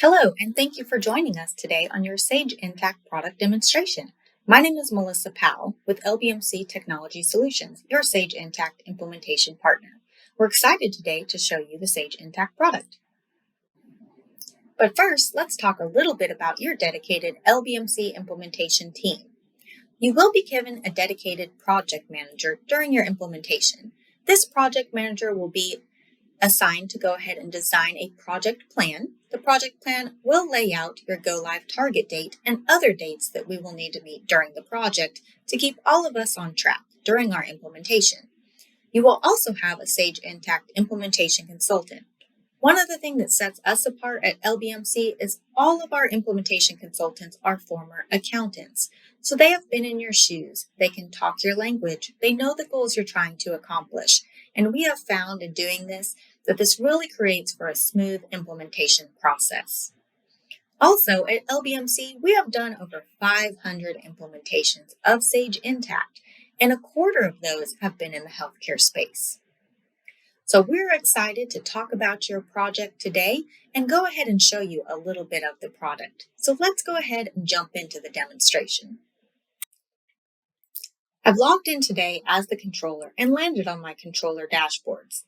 Hello, and thank you for joining us today on your Sage Intacct product demonstration. My name is Melissa Powell with LBMC Technology Solutions, your Sage Intacct implementation partner. We're excited today to show you the Sage Intacct product. But first, let's talk a little bit about your dedicated LBMC implementation team. You will be given a dedicated project manager during your implementation. This project manager will be assigned to go ahead and design a project plan. The project plan will lay out your go live target date and other dates that we will need to meet during the project to keep all of us on track during our implementation. You will also have a Sage Intacct implementation consultant. One other thing that sets us apart at LBMC is all of our implementation consultants are former accountants. So they have been in your shoes. They can talk your language. They know the goals you're trying to accomplish. And we have found in doing this that this really creates for a smooth implementation process. Also, at LBMC, we have done over 500 implementations of Sage Intacct, and a quarter of those have been in the healthcare space. So we're excited to talk about your project today and go ahead and show you a little bit of the product. So let's go ahead and jump into the demonstration. I've logged in today as the controller and landed on my controller dashboards.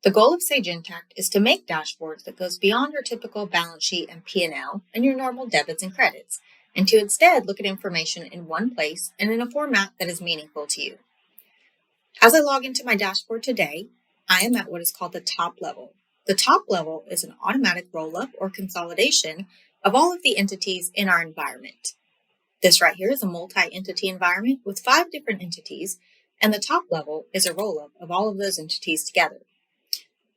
The goal of Sage Intacct is to make dashboards that goes beyond your typical balance sheet and P&L and your normal debits and credits, and to instead look at information in one place and in a format that is meaningful to you. As I log into my dashboard today, I am at what is called the top level. The top level is an automatic roll-up or consolidation of all of the entities in our environment. This right here is a multi-entity environment with 5 different entities, and the top level is a roll-up of all of those entities together.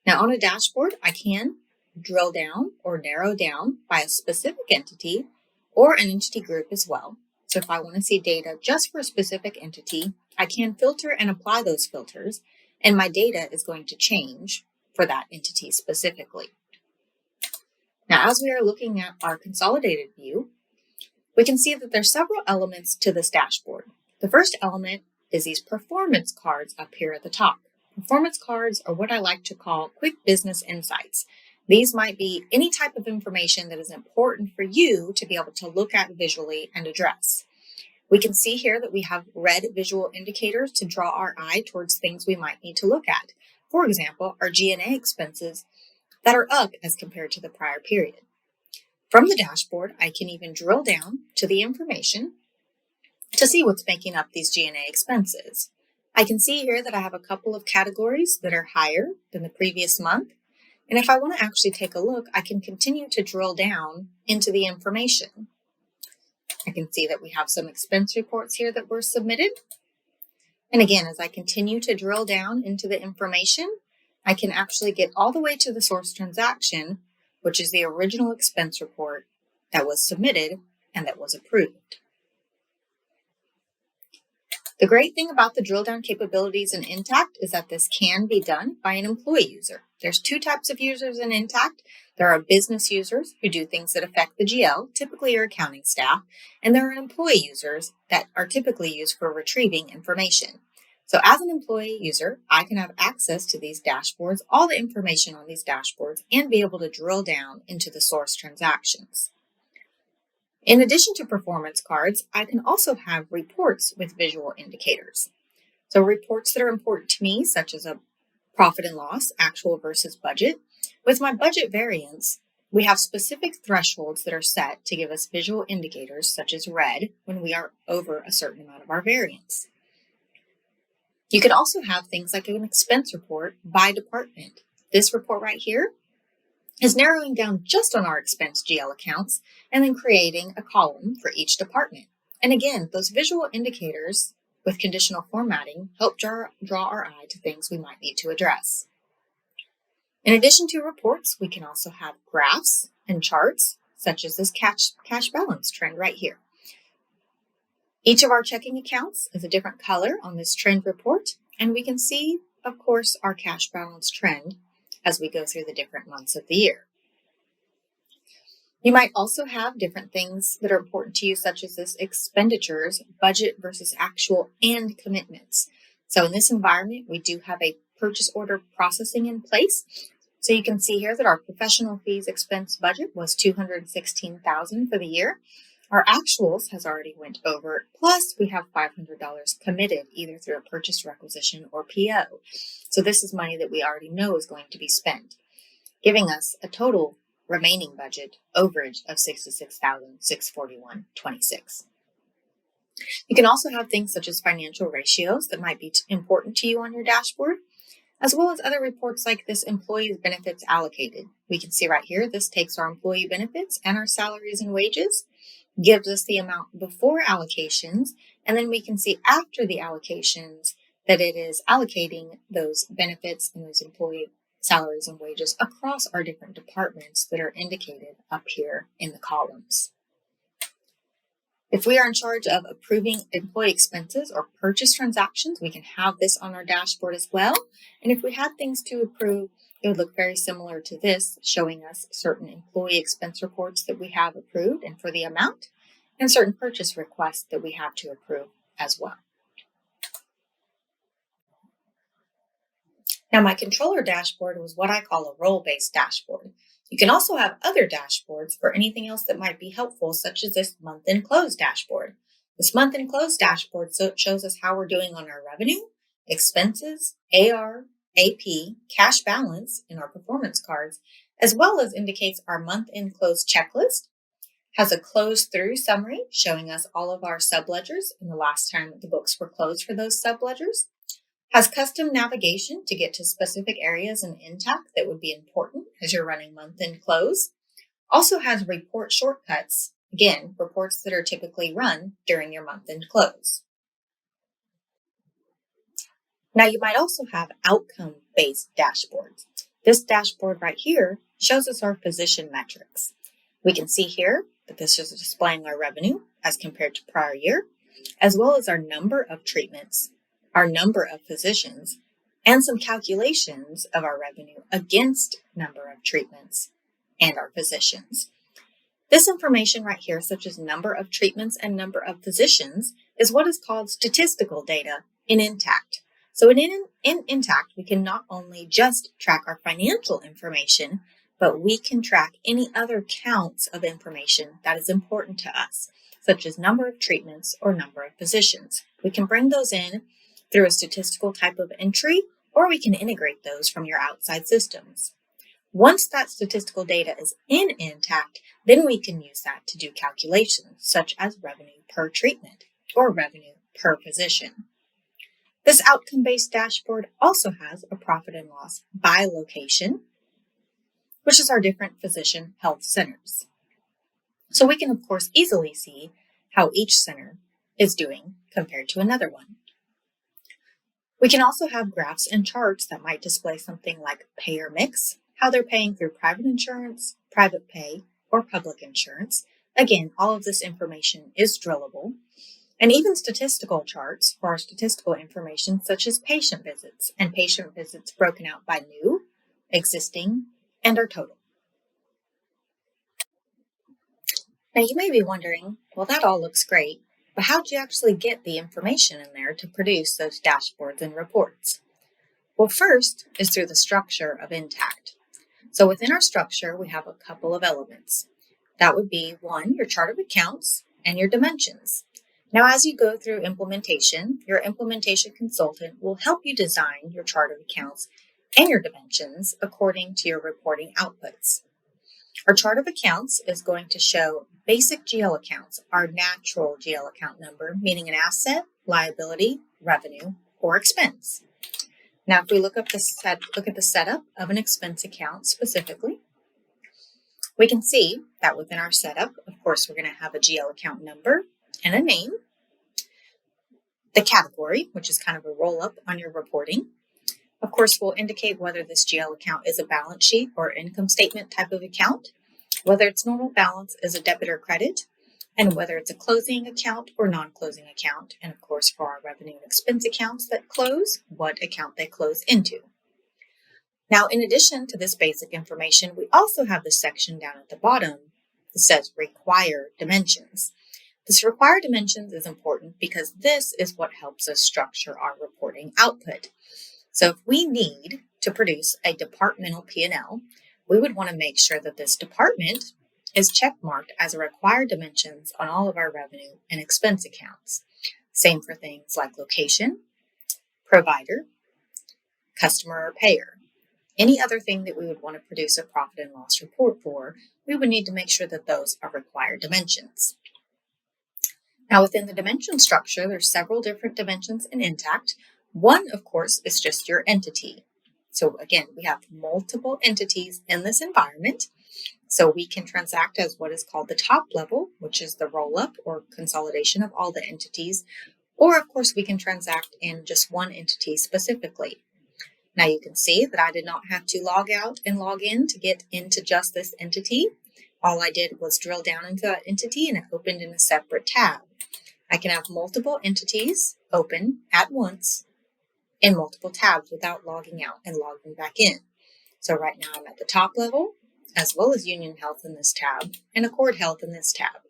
Now on a dashboard, I can drill down or narrow down by a specific entity or an entity group as well. So if I want to see data just for a specific entity, I can filter and apply those filters, and my data is going to change for that entity specifically. Now, as we are looking at our consolidated view, we can see that there's several elements to this dashboard. The first element is these performance cards up here at the top. Performance cards are what I like to call quick business insights. These might be any type of information that is important for you to be able to look at visually and address. We can see here that we have red visual indicators to draw our eye towards things we might need to look at. For example, our G&A expenses that are up as compared to the prior period. From the dashboard, I can even drill down to the information to see what's making up these G&A expenses. I can see here that I have a couple of categories that are higher than the previous month. And if I want to actually take a look, I can continue to drill down into the information. I can see that we have some expense reports here that were submitted. And again, as I continue to drill down into the information, I can actually get all the way to the source transaction, which is the original expense report that was submitted and that was approved. The great thing about the drill down capabilities in Intacct is that this can be done by an employee user. There's 2 types of users in Intacct. There are business users who do things that affect the GL, typically your accounting staff, and there are employee users that are typically used for retrieving information. So as an employee user, I can have access to these dashboards, all the information on these dashboards, and be able to drill down into the source transactions. In addition to performance cards, I can also have reports with visual indicators. So reports that are important to me, such as a profit and loss, actual versus budget. With my budget variance, we have specific thresholds that are set to give us visual indicators, such as red, when we are over a certain amount of our variance. You can also have things like an expense report by department. This report right here is narrowing down just on our expense GL accounts and then creating a column for each department. And again, those visual indicators with conditional formatting help draw our eye to things we might need to address. In addition to reports, we can also have graphs and charts, such as this cash balance trend right here. Each of our checking accounts is a different color on this trend report, and we can see, of course, our cash balance trend as we go through the different months of the year. You might also have different things that are important to you, such as this expenditures, budget versus actual, and commitments. So in this environment, we do have a purchase order processing in place. So you can see here that our professional fees expense budget was $216,000 for the year. Our actuals has already went over, plus we have $500 committed either through a purchase requisition or PO. So this is money that we already know is going to be spent, giving us a total remaining budget overage of $66,641.26. You can also have things such as financial ratios that might be important to you on your dashboard, as well as other reports like this employees benefits allocated. We can see right here, this takes our employee benefits and our salaries and wages, gives us the amount before allocations, and then we can see after the allocations that it is allocating those benefits and those employee salaries and wages across our different departments that are indicated up here in the columns. If we are in charge of approving employee expenses or purchase transactions, we can have this on our dashboard as well. And if we had things to approve, it would look very similar to this, showing us certain employee expense reports that we have approved and for the amount, and certain purchase requests that we have to approve as well. Now, my controller dashboard was what I call a role-based dashboard. You can also have other dashboards for anything else that might be helpful, such as this month-end close dashboard. This month-end close dashboard shows us how we're doing on our revenue, expenses, AR, AP, cash balance in our performance cards, as well as indicates our month-end close checklist, has a close-through summary showing us all of our subledgers and the last time that the books were closed for those subledgers, has custom navigation to get to specific areas in Intacct that would be important as you're running month-end close. Also has report shortcuts, again, reports that are typically run during your month-end close. Now you might also have outcome-based dashboards. This dashboard right here shows us our physician metrics. We can see here that this is displaying our revenue as compared to prior year, as well as our number of treatments, our number of physicians, and some calculations of our revenue against number of treatments and our physicians. This information right here, such as number of treatments and number of physicians, is what is called statistical data in Intacct. So in Intacct, we can not only just track our financial information, but we can track any other counts of information that is important to us, such as number of treatments or number of physicians. We can bring those in through a statistical type of entry, or we can integrate those from your outside systems. Once that statistical data is in Intacct, then we can use that to do calculations, such as revenue per treatment or revenue per physician. This outcome-based dashboard also has a profit and loss by location, which is our different physician health centers. So we can, of course, easily see how each center is doing compared to another one. We can also have graphs and charts that might display something like payer mix, how they're paying through private insurance, private pay, or public insurance. Again, all of this information is drillable. And even statistical charts for our statistical information, such as patient visits, and patient visits broken out by new, existing, and our total. Now you may be wondering, well, that all looks great, but how do you actually get the information in there to produce those dashboards and reports? Well, first is through the structure of Intacct. So within our structure, we have a couple of elements. That would be one, your chart of accounts and your dimensions. Now, as you go through implementation, your implementation consultant will help you design your chart of accounts and your dimensions according to your reporting outputs. Our chart of accounts is going to show basic GL accounts, our natural GL account number, meaning an asset, liability, revenue, or expense. Now, if we look at the setup of an expense account specifically, we can see that within our setup, of course, we're going to have a GL account number and a name, the category, which is kind of a roll-up on your reporting. Of course, we'll indicate whether this GL account is a balance sheet or income statement type of account, whether its normal balance is a debit or credit, and whether it's a closing account or non-closing account. And of course, for our revenue and expense accounts that close, what account they close into. Now, in addition to this basic information, we also have this section down at the bottom that says required dimensions. This required dimensions is important because this is what helps us structure our reporting output. So if we need to produce a departmental P&L, we would want to make sure that this department is checkmarked as a required dimensions on all of our revenue and expense accounts. Same for things like location, provider, customer or payer. Any other thing that we would want to produce a profit and loss report for, we would need to make sure that those are required dimensions. Now, within the dimension structure, there's several different dimensions in Intacct. One, of course, is just your entity. So again, we have multiple entities in this environment. So we can transact as what is called the top level, which is the roll-up or consolidation of all the entities. Or, of course, we can transact in just one entity specifically. Now you can see that I did not have to log out and log in to get into just this entity. All I did was drill down into that entity and it opened in a separate tab. I can have multiple entities open at once in multiple tabs without logging out and logging back in. So right now I'm at the top level, as well as Union Health in this tab and Accord Health in this tab.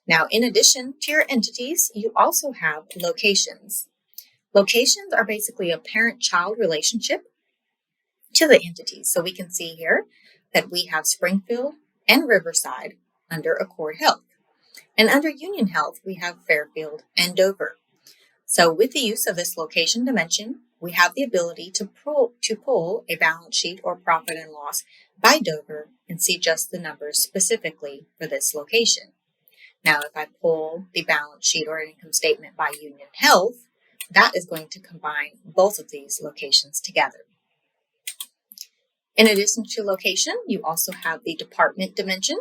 Now, in addition to your entities, you also have locations. Locations are basically a parent-child relationship to the entities. So we can see here that we have Springfield and Riverside under Accord Health. And under Union Health, we have Fairfield and Dover. So with the use of this location dimension, we have the ability to pull a balance sheet or profit and loss by Dover and see just the numbers specifically for this location. Now, if I pull the balance sheet or income statement by Union Health, that is going to combine both of these locations together. In addition to location, you also have the department dimension.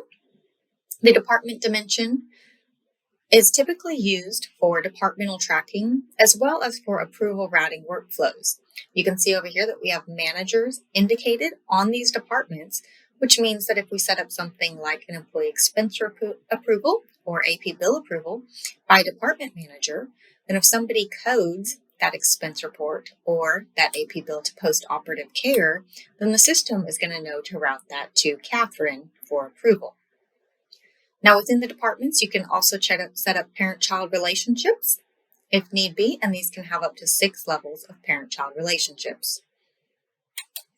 The department dimension is typically used for departmental tracking as well as for approval routing workflows. You can see over here that we have managers indicated on these departments, which means that if we set up something like an employee expense approval or AP bill approval by department manager, then if somebody codes that expense report or that AP bill to post-operative care, then the system is going to know to route that to Catherine for approval. Now, within the departments, you can also set up parent-child relationships if need be, and these can have up to 6 levels of parent-child relationships.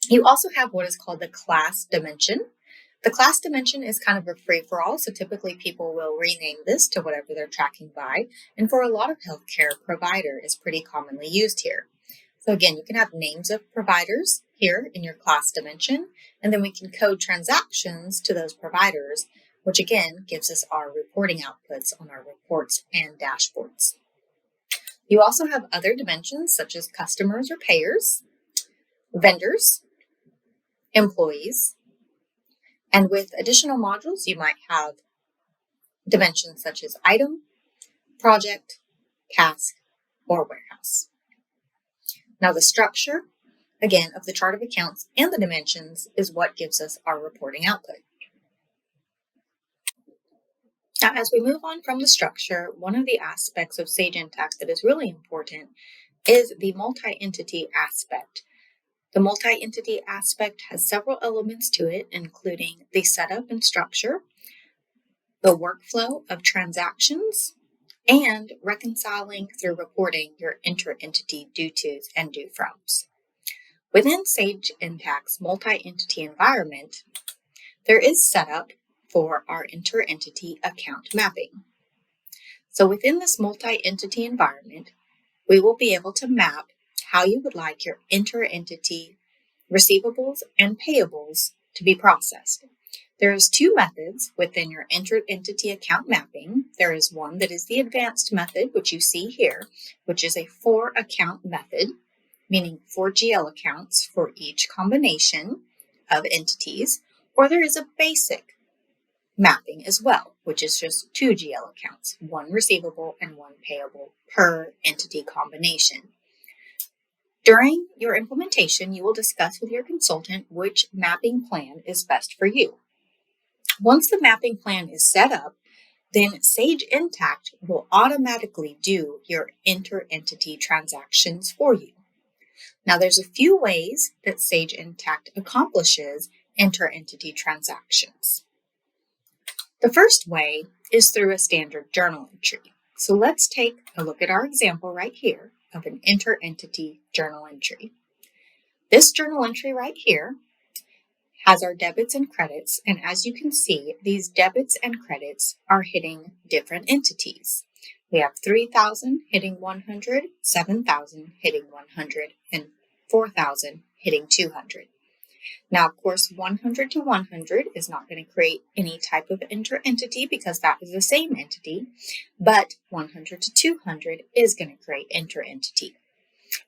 You also have what is called the class dimension. The class dimension is kind of a free-for-all, so typically people will rename this to whatever they're tracking by, and for a lot of healthcare, provider is pretty commonly used here. So again, you can have names of providers here in your class dimension, and then we can code transactions to those providers, which again gives us our reporting outputs on our reports and dashboards. You also have other dimensions such as customers or payers, vendors, employees, and with additional modules, you might have dimensions such as item, project, task, or warehouse. Now the structure, again, of the chart of accounts and the dimensions is what gives us our reporting output. Now, as we move on from the structure, one of the aspects of Sage Intacct that is really important is the multi-entity aspect. The multi-entity aspect has several elements to it, including the setup and structure, the workflow of transactions, and reconciling through reporting your inter-entity due-tos and due-froms. Within Sage Intacct's multi-entity environment, there is setup for our inter-entity account mapping. So within this multi-entity environment, we will be able to map how you would like your inter-entity receivables and payables to be processed. There's 2 methods within your inter-entity account mapping. There is one that is the advanced method, which you see here, which is a 4-account method, meaning 4 GL accounts for each combination of entities, or there is a basic mapping as well, which is just 2 GL accounts, 1 receivable and 1 payable per entity combination. During your implementation, you will discuss with your consultant which mapping plan is best for you. Once the mapping plan is set up, then Sage Intacct will automatically do your inter-entity transactions for you. Now, there's a few ways that Sage Intacct accomplishes inter-entity transactions. The first way is through a standard journal entry. So let's take a look at our example right here of an inter-entity journal entry. This journal entry right here has our debits and credits, and as you can see, these debits and credits are hitting different entities. We have 3,000 hitting 100, 7,000 hitting 100, and 4,000 hitting 200. Now, of course, 100 to 100 is not going to create any type of inter-entity because that is the same entity, but 100 to 200 is going to create inter-entity.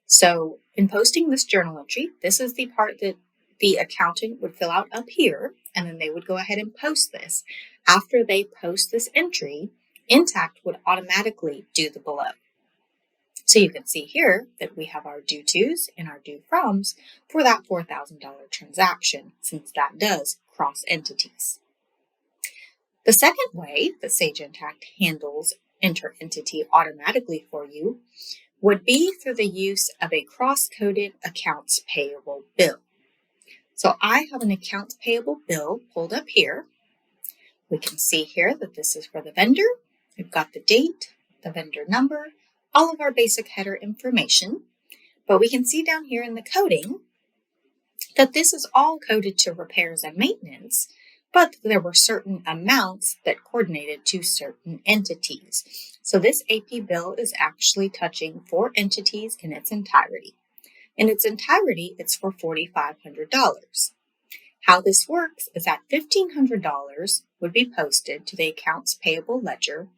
So in posting this journal entry, this is the part that the accountant would fill out up here, and then they would go ahead and post this. After they post this entry, Intacct would automatically do the below. So you can see here that we have our due tos and our due froms for that $4,000 transaction, since that does cross entities. The second way that Sage Intacct handles inter-entity automatically for you would be through the use of a cross-coded accounts payable bill. So I have an accounts payable bill pulled up here. We can see here that this is for the vendor. We've got the date, the vendor number, all of our basic header information. But we can see down here in the coding that this is all coded to repairs and maintenance, but there were certain amounts that coordinated to certain entities. So this AP bill is actually touching 4 entities in its entirety. In its entirety, it's for $4,500. How this works is that $1,500 would be posted to the accounts payable ledger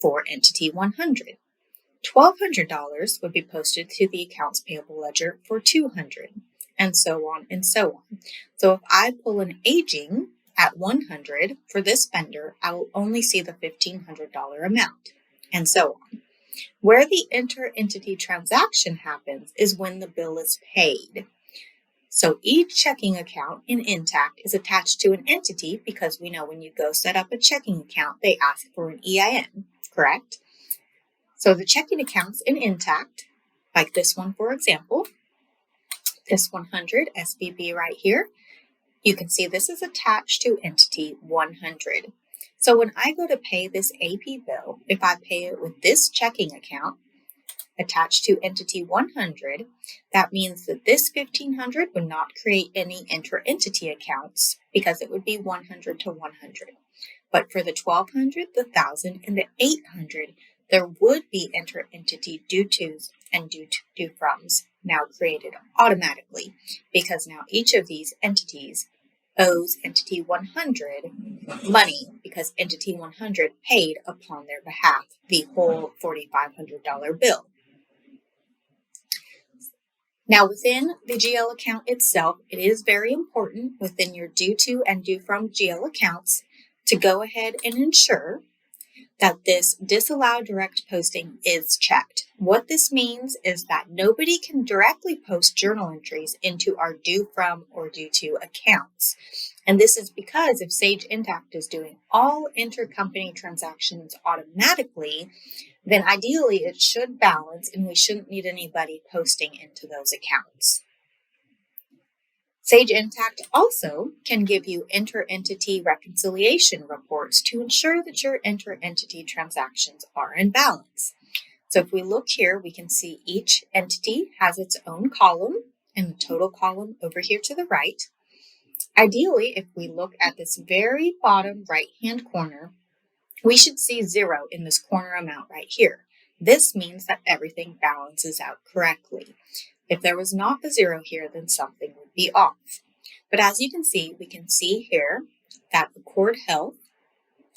for entity 100. $1,200 would be posted to the accounts payable ledger for 200, and so on and so on. So if I pull an aging at 100 for this vendor, I will only see the $1,500 amount, and so on. Where the inter-entity transaction happens is when the bill is paid. So each checking account in Intacct is attached to an entity because we know when you go set up a checking account, they ask for an EIN, correct? So the checking accounts in Intacct, like this one, for example, this 100 SVB right here, you can see this is attached to entity 100. So when I go to pay this AP bill, if I pay it with this checking account attached to entity 100, that means that this 1,500 would not create any inter-entity accounts because it would be 100 to 100. But for the 1,200, the 1,000, and the 800, there would be inter-entity due tos and due froms now created automatically because now each of these entities owes entity 100 money because entity 100 paid upon their behalf the whole $4,500 bill. Now within the GL account itself, it is very important within your due to and due from GL accounts to go ahead and ensure that this disallow direct posting is checked. What this means is that nobody can directly post journal entries into our due from or due to accounts. And this is because if Sage Intacct is doing all intercompany transactions automatically, then ideally it should balance and we shouldn't need anybody posting into those accounts. Sage Intacct also can give you inter-entity reconciliation reports to ensure that your inter-entity transactions are in balance. So if we look here, we can see each entity has its own column and the total column over here to the right. Ideally, if we look at this very bottom right-hand corner, we should see 0 in this corner amount right here. This means that everything balances out correctly. If there was not a 0 here, then something would be off. But as you can see, we can see here that Accord Health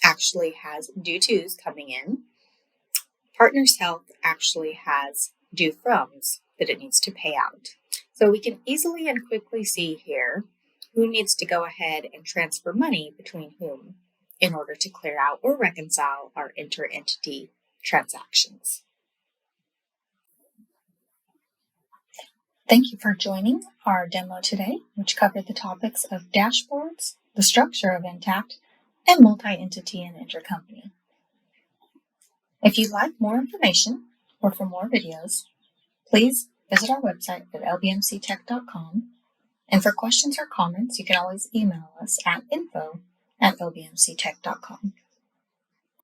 actually has due tos coming in. Partners Health actually has due froms that it needs to pay out. So we can easily and quickly see here who needs to go ahead and transfer money between whom in order to clear out or reconcile our inter-entity transactions. Thank you for joining our demo today, which covered the topics of dashboards, the structure of Intacct, and multi-entity and intercompany. If you'd like more information or for more videos, please visit our website at lbmctech.com. And for questions or comments, you can always email us at info@lbmctech.com.